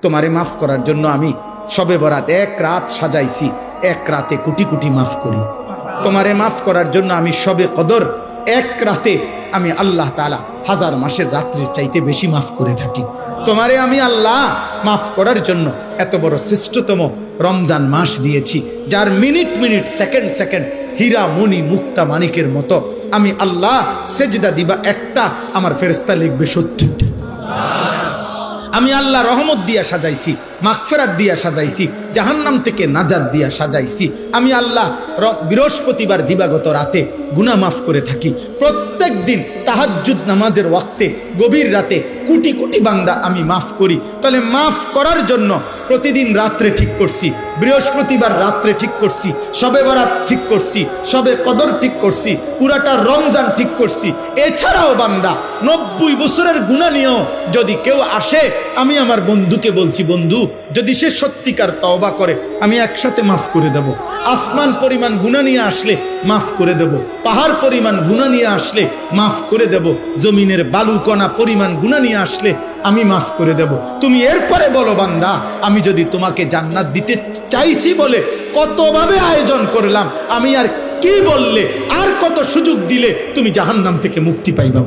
তোমারে মাফ করার জন্য আমি শবে বরাত এক রাত সাজাইছি, এক রাতে কোটি কোটি মাফ করি। তোমারে মাফ করার জন্য আমি শবে কদর এক রাতে আমি আল্লাহ তাআলা 1000 মাসের রাত্রির চাইতে বেশি মাফ করে থাকি। তোমারে আমি আল্লাহ মাফ করার জন্য এত বড় শ্রেষ্ঠতম রমজান মাস দিয়েছি, যার মিনিট মিনিট সেকেন্ড সেকেন্ড হীরা মণি মুক্তা মানিকের মতো আমি আল্লাহ সেজদা দিবা একটা, আমার ফেরেশতা লিখবে 70টা। আমি আল্লাহ রহমত দিয়া সাজাইছি, মাগফিরাত দিয়া সাজাইছি, জাহান্নাম থেকে নাজাত দিয়া সাজাইছি। আমি আল্লাহ বৃহস্পতিবার দিবাগত রাতে গুনাহ মাফ করে থাকি। প্রত্যেক দিন তাহাজ্জুদ নামাজের ওয়াক্তে গভীর রাতে কোটি কোটি বান্দা আমি মাফ করি। তাহলে মাফ করার জন্য প্রতিদিন রাত্রে ঠিক করছি, বৃহস্পতিবার রাত্রে ঠিক করছি, শবে বরাত ঠিক করছি, শবে কদর ঠিক করছি, পুরাটা রমজান ঠিক করছি। এছাড়াও বান্দা 90 বছরের গুনাহ নিয়েও যদি কেউ আসে, আমি আমার বন্ধুকে বলছি, বন্ধু যদি সে সত্যিকার তওবা করে আমি একসাথে মাফ করে দেব। আসমান পরিমাণ গুনাহ নিয়ে আসলে মাফ করে দেব, পাহাড় পরিমাণ গুনাহ নিয়ে আসলে মাফ করে দেব, জমিনের বালুকণা পরিমাণ গুনাহ নিয়ে আসলে আমি মাফ করে দেব। তুমি এরপরে বলো, বান্দা আমি যদি তোমাকে জান্নাত দিতে চাইছি বলে কতভাবে আয়োজন করলাম, আমি আর কি বললে, আর কত সুযোগ দিলে তুমি জাহান্নাম থেকে মুক্তি পাইবা।